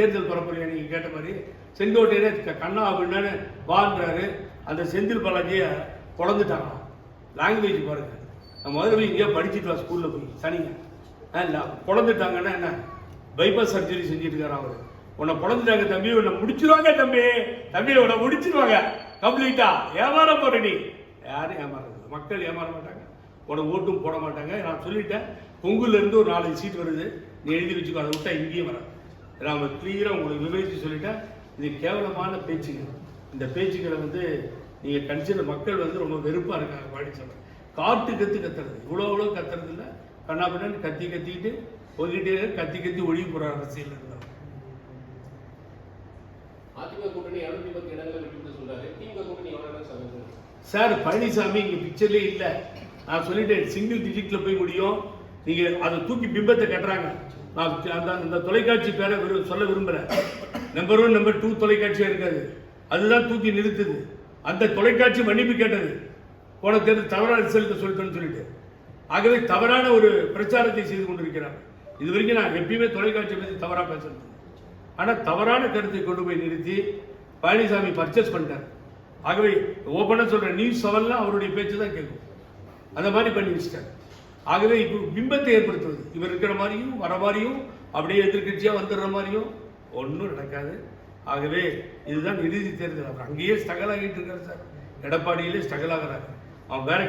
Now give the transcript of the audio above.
தேர்தல் பரப்புரையை நீங்க கேட்ட மாதிரி செங்கோட்டையில கண்ணா அப்படின்னு வாழ்றாரு. அந்த செந்தில் பாலாஜியை குழந்துட்டாங்க. லாங்குவேஜ் பாருங்க. நான் முதல்ல போய் இங்கேயே படிச்சுட்டு வா ஸ்கூல்ல போய் சனிங்க இல்லை குழந்துட்டாங்கன்னா என்ன பைபாஸ் சர்ஜரி செஞ்சுட்டு இருக்காரு அவரு. உன்னை குழந்துட்டாங்க தம்பி, உன்னை முடிச்சிருவாங்க தம்பி, தம்பி உன்னை முடிச்சிருவாங்க கம்ப்ளீட்டா. ஏமாற போற நீ யாரும் ஏமாறது, மக்கள் ஏமாற மாட்டாங்க, உனக்கு ஓட்டும் போட மாட்டாங்க. நான் சொல்லிட்டேன், பொங்குல இருந்து ஒரு 4 சீட் வருது, நீ எழுதி வச்சுக்கோ, அதை விட்டா இங்கேயும் வராது. நான் கிளியராக உங்களுக்கு விவரித்து சொல்லிட்டேன். இது கேவலமான பேச்சுகள். இந்த பேச்சுக்களை நீங்கள் கன்சிடர் மக்கள் ரொம்ப வெறுப்பாக இருக்காங்க. பழனிசாமி காட்டு கத்துறது, இவ்வளோ கத்துறது இல்லை, கண்ணாபின்னு கத்திக்கிட்டு போய்கிட்டே கத்தி ஒழிய போகிற அரசியல் இருந்தால். சார் பழனிசாமி இங்கே பிக்சர்லேயே இல்லை. நான் சொல்லிட்டேன், சிங்கிள் டிஜிட்ல போய் முடியும். நீங்கள் அதை தூக்கி பிம்பத்தை கட்டுறாங்க. நான் அந்த தொலைக்காட்சி பேரை சொல்ல விரும்புகிறேன். நம்பர் 1 நம்பர் 2 தொலைக்காட்சியாக இருக்காது, அதுதான் தூக்கி நிறுத்துது. அந்த தொலைக்காட்சி மன்னிப்பு கேட்டது, போன தேர்தல் தவறான ரிசல்ட் சொல்லிட்டேன்னு சொல்லிட்டு. ஆகவே தவறான ஒரு பிரச்சாரத்தை செய்து கொண்டிருக்கிறார். இது வரைக்கும் நான் எப்பயுமே தொலைக்காட்சி பற்றி தவறாக பேசுறது, ஆனால் தவறான கருத்தை கொண்டு போய் நிறுத்தி பழனிசாமி பர்ச்சேஸ் பண்ணிட்டார். ஆகவே ஓப்பனாக சொல்கிறேன், நியூஸ் 7 அவருடைய பேச்சு தான் கேட்கும். அந்த மாதிரி பண்ணி வச்சுட்டார். ஆகவே இப்போ பிம்பத்தை ஏற்படுத்துவது, இவர் இருக்கிற மாதிரியும் வர மாதிரியும் அப்படியே எதிர்கட்சியாக வந்துடுற மாதிரியும் ஒன்றும் நடக்காது. ஆகவே இதுதான் இறுதி தேர்தல். அவர் அங்கேயே ஸ்ட்ரகல் ஆகிட்டு இருக்காரு சார். எடப்பாடியிலே ஸ்ட்ரகல் ஆகிறாரு. அவன் வேற